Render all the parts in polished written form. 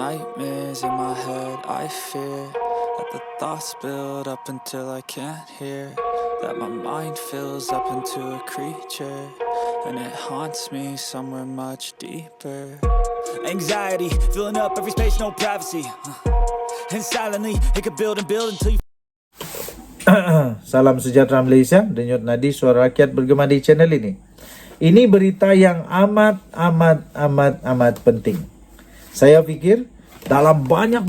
nightmares in my head, I fear that the thoughts build up until I can't hear, that my mind fills up into a creature, and it haunts me somewhere much deeper. Anxiety, filling up every space, no privacy, and silently, it could build and build until you... Salam sejahtera Malaysia, denyut nadi suara rakyat bergema di channel ini. Ini berita yang amat penting. Saya pikir dalam banyak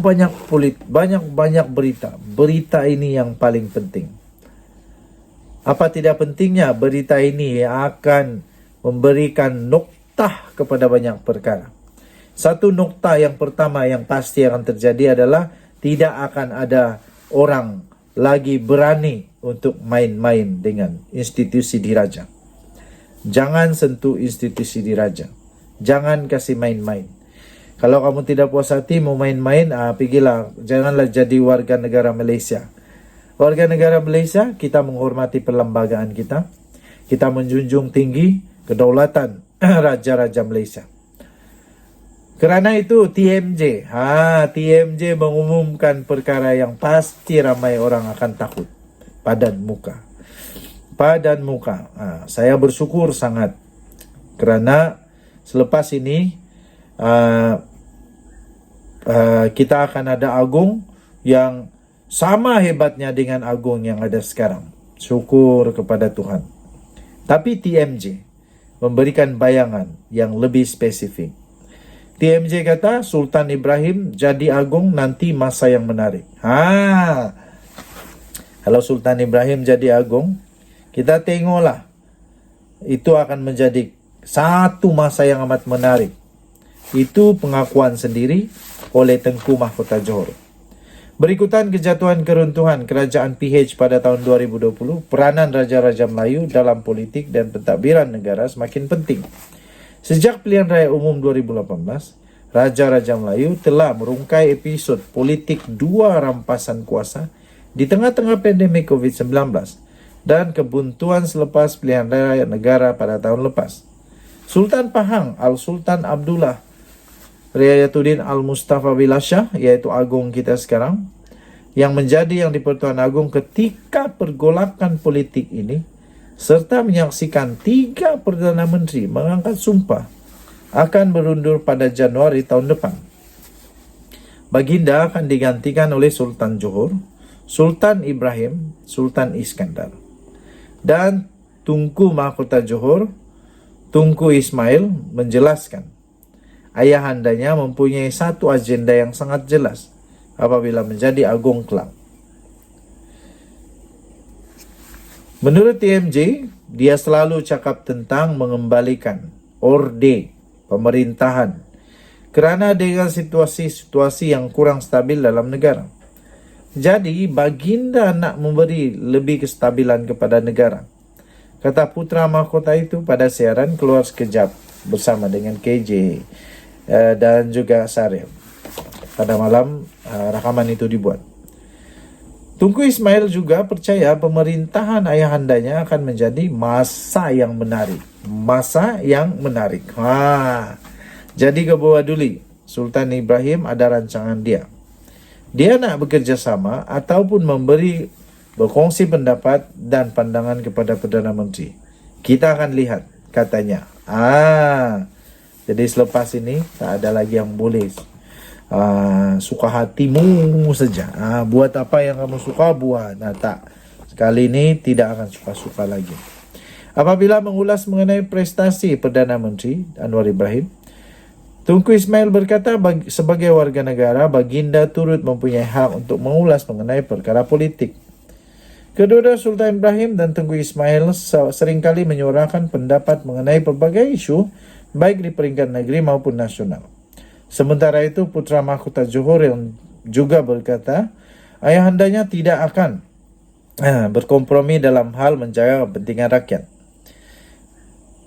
berita ini yang paling penting. Apa tidak pentingnya berita ini akan memberikan noktah kepada banyak perkara. Satu noktah yang pertama yang pasti akan terjadi adalah tidak akan ada orang lagi berani untuk main-main dengan institusi diraja. Jangan sentuh institusi diraja. Jangan kasih main-main. Kalau kamu tidak puas hati mau main-main, pergilah. Janganlah jadi warga negara Malaysia. Warga negara Malaysia, kita menghormati perlembagaan kita. Kita menjunjung tinggi kedaulatan raja-raja Malaysia. Kerana itu TMJ mengumumkan perkara yang pasti ramai orang akan takut. Padan muka. Saya bersyukur sangat kerana selepas ini kita akan ada agung yang sama hebatnya dengan agung yang ada sekarang. Syukur kepada Tuhan. Tapi TMJ memberikan bayangan yang lebih spesifik. TMJ kata Sultan Ibrahim jadi agung nanti masa yang menarik. Kalau Sultan Ibrahim jadi agung, kita tengoklah. Itu akan menjadi satu masa yang amat menarik. Itu pengakuan sendiri oleh Tengku Mahkota Johor. Berikutan kejatuhan keruntuhan kerajaan PH pada tahun 2020, peranan Raja-Raja Melayu dalam politik dan pentadbiran negara semakin penting. Sejak pilihan raya umum 2018, Raja-Raja Melayu telah merungkai episod politik dua rampasan kuasa di tengah-tengah pandemik COVID-19 dan kebuntuan selepas pilihan raya negara pada tahun lepas. Sultan Pahang Al-Sultan Abdullah Riayatuddin Al-Mustafa Billah Shah, iaitu agung kita sekarang, yang menjadi yang di-Pertuan Agong ketika pergolakan politik ini, serta menyaksikan 3 Perdana Menteri mengangkat sumpah akan berundur pada Januari tahun depan. Baginda akan digantikan oleh Sultan Johor, Sultan Ibrahim, Sultan Iskandar. Dan Tunku Mahkota Johor, Tunku Ismail menjelaskan ayahandanya mempunyai satu agenda yang sangat jelas apabila menjadi agung kelak. Menurut TMJ, dia selalu cakap tentang mengembalikan orde pemerintahan kerana dengan situasi-situasi yang kurang stabil dalam negara. Jadi, baginda nak memberi lebih kestabilan kepada negara. Kata putra mahkota itu pada siaran keluar sekejap bersama dengan KJ dan juga Saril. Pada malam rakaman itu dibuat. Tunku Ismail juga percaya pemerintahan ayahandanya akan menjadi masa yang menarik. Jadi ke bawah duli, Sultan Ibrahim ada rancangan dia. Dia nak bekerja sama ataupun berkongsi pendapat dan pandangan kepada Perdana Menteri. Kita akan lihat, katanya. Jadi selepas ini tak ada lagi yang boleh suka hatimu saja. Buat apa yang kamu suka buat. Tak. Sekali ini tidak akan suka-suka lagi. Apabila mengulas mengenai prestasi Perdana Menteri Anwar Ibrahim, Tunku Ismail berkata sebagai warga negara, baginda turut mempunyai hak untuk mengulas mengenai perkara politik. Kedua Sultan Ibrahim dan Tunku Ismail seringkali menyuarakan pendapat mengenai pelbagai isu baik di peringkat negeri maupun nasional. Sementara itu, putra mahkota Johor yang juga berkata, ayahandanya tidak akan berkompromi dalam hal menjaga kepentingan rakyat.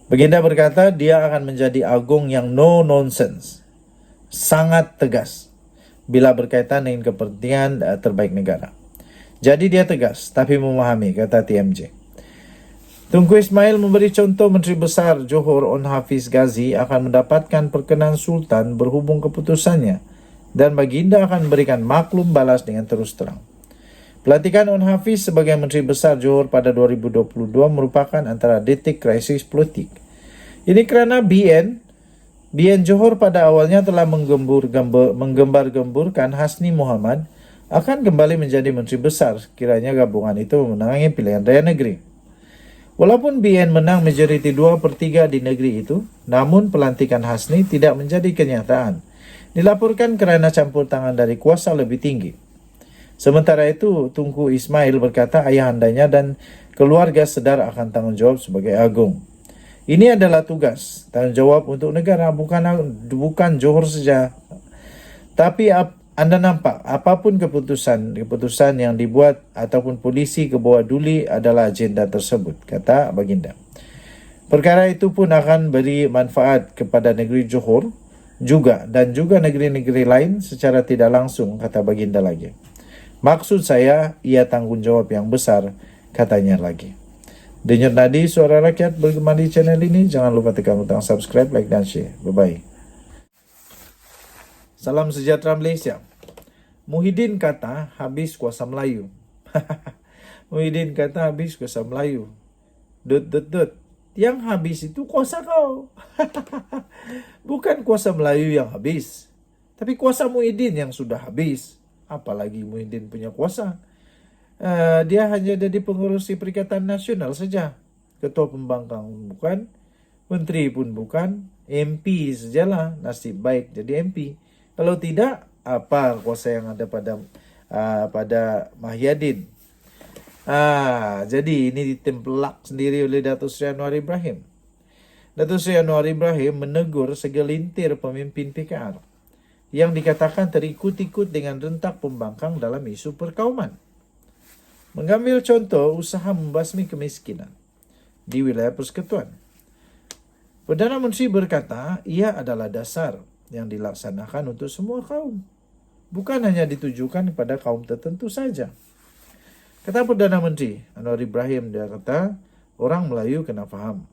Baginda berkata, dia akan menjadi agung yang no nonsense, sangat tegas bila berkaitan dengan kepentingan terbaik negara. Jadi dia tegas, tapi memahami, kata TMJ. Tunku Ismail memberi contoh Menteri Besar Johor On Hafiz Ghazi akan mendapatkan perkenan Sultan berhubung keputusannya dan baginda akan memberikan maklum balas dengan terus terang. Pelantikan On Hafiz sebagai Menteri Besar Johor pada 2022 merupakan antara detik krisis politik. Ini kerana BN Johor pada awalnya telah menggembar-gemburkan Hasni Muhammad akan kembali menjadi Menteri Besar sekiranya gabungan itu memenangi pilihan raya negeri. Walaupun BN menang majoriti 2/3 di negeri itu, namun pelantikan Hasni tidak menjadi kenyataan. Dilaporkan kerana campur tangan dari kuasa lebih tinggi. Sementara itu, Tunku Ismail berkata ayahandanya dan keluarga sedar akan tanggung jawab sebagai agung. Ini adalah tugas, tanggung jawab untuk negara, bukan Johor saja. Tapi anda nampak, apapun keputusan yang dibuat ataupun polisi ke bawah duli adalah agenda tersebut, kata baginda. Perkara itu pun akan beri manfaat kepada negeri Johor dan juga negeri-negeri lain secara tidak langsung, kata baginda lagi. Maksud saya, ia tanggung jawab yang besar, katanya lagi. Denyut nadi suara rakyat bergema di channel ini. Jangan lupa tekan butang subscribe, like dan share. Bye-bye. Salam sejahtera Malaysia. Muhyiddin kata habis kuasa Melayu. Muhyiddin kata habis kuasa Melayu. Yang habis itu kuasa kau. Bukan kuasa Melayu yang habis, tapi kuasa Muhyiddin yang sudah habis. Apalagi Muhyiddin punya kuasa. Dia hanya jadi pengurusi Perikatan Nasional saja. Ketua Pembangkang bukan, menteri pun bukan, MP sajalah. Nasib baik jadi MP. Kalau tidak, apa kuasa yang ada pada Mahyadin? Jadi ini ditempelak sendiri oleh Datuk Seri Anwar Ibrahim. Datuk Seri Anwar Ibrahim menegur segelintir pemimpin PKR yang dikatakan terikut-ikut dengan rentak pembangkang dalam isu perkauman. Mengambil contoh usaha membasmi kemiskinan di wilayah persekutuan. Perdana Menteri berkata ia adalah dasar yang dilaksanakan untuk semua kaum, bukan hanya ditujukan kepada kaum tertentu saja. Kata Perdana Menteri Anwar Ibrahim, dia kata orang Melayu kena faham.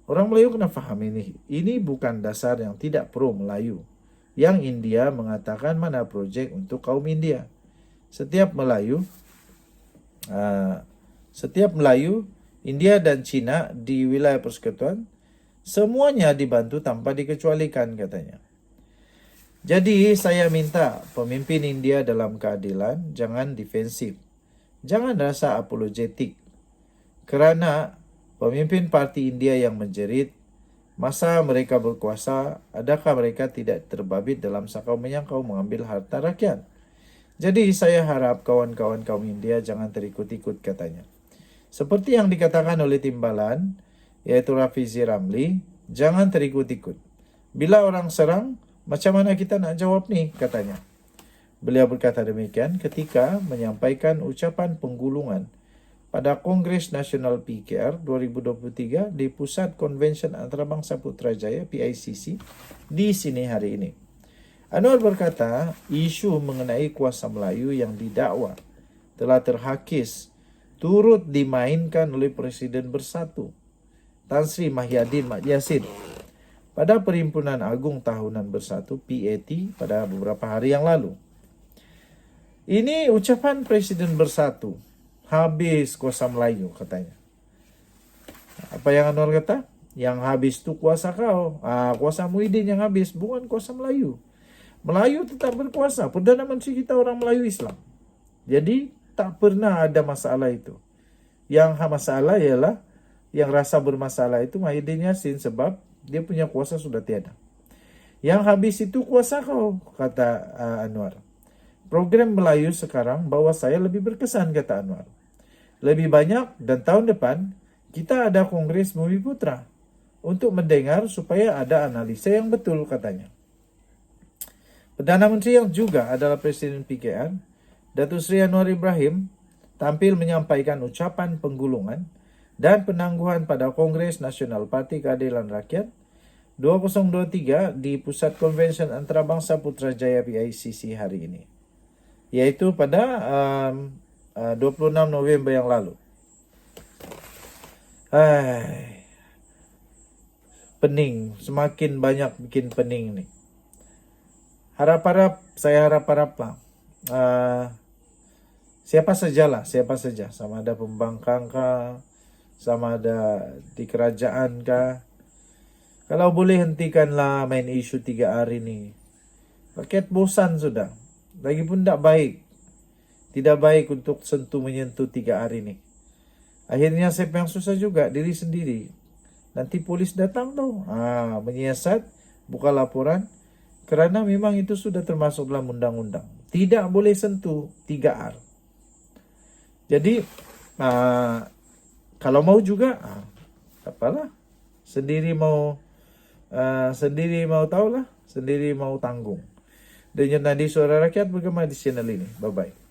Orang Melayu kena faham ini bukan dasar yang tidak pro Melayu. Yang India mengatakan mana projek untuk kaum India. Setiap Melayu, India dan China di wilayah persekutuan, semuanya dibantu tanpa dikecualikan, katanya. Jadi saya minta pemimpin India dalam keadilan jangan defensif, jangan rasa apologetik. Kerana pemimpin parti India yang menjerit, masa mereka berkuasa, adakah mereka tidak terbabit dalam sakau menyangkau mengambil harta rakyat? Jadi saya harap kawan-kawan kaum India jangan terikut-ikut, katanya. Seperti yang dikatakan oleh Timbalan, yaitu Rafizi Ramli, jangan terikut-ikut. Bila orang serang, macam mana kita nak jawab ni, katanya. Beliau berkata demikian ketika menyampaikan ucapan penggulungan pada Kongres Nasional PKR 2023 di Pusat Konvensyen Antarabangsa Putrajaya PICC di sini hari ini. Anwar berkata, isu mengenai kuasa Melayu yang didakwa telah terhakis turut dimainkan oleh Presiden Bersatu Tan Sri Mahyadin Mat Yassin pada Perhimpunan Agung Tahunan Bersatu PAT pada beberapa hari yang lalu. Ini ucapan Presiden Bersatu. Habis kuasa Melayu, katanya. Apa yang Anwar kata? Yang habis tu kuasa kau. Kuasa Muhyiddin yang habis, bukan kuasa Melayu. Melayu tetap berkuasa. Perdana Menteri kita orang Melayu Islam. Jadi tak pernah ada masalah itu. Yang masalah ialah yang rasa bermasalah itu Muhyiddin Yassin sebab dia punya kuasa sudah tiada. Yang habis itu kuasa kau, kata Anwar. Program Melayu sekarang bahawa saya lebih berkesan, kata Anwar. Lebih banyak dan tahun depan kita ada Kongres Bumi Putra untuk mendengar supaya ada analisa yang betul, katanya. Perdana Menteri yang juga adalah Presiden PKR, Datuk Seri Anwar Ibrahim, tampil menyampaikan ucapan penggulungan dan penangguhan pada Kongres Nasional Parti Keadilan Rakyat 2023 di Pusat Konvensyen Antarabangsa Putrajaya PICC hari ini, yaitu pada 26 November yang lalu. Pening, semakin banyak bikin pening ni. Harap-harap, saya harap-harap lah. Siapa saja, sama ada pembangkang kah, sama ada di kerajaan kah. Kalau boleh hentikanlah main isu 3R ini. Rakyat bosan sudah. Lagipun tidak baik. Tidak baik untuk menyentuh 3R ini. Akhirnya siapa yang susah juga? Diri sendiri. Nanti polis datang tuh. Menyiasat, buka laporan. Kerana memang itu sudah termasuk dalam undang-undang. Tidak boleh sentuh 3R. Jadi, kalau mau juga, apalah. Sendiri mau tahulah. Sendiri mau tanggung. Dan Nadi Suara Rakyat bergema di channel ini. Bye-bye.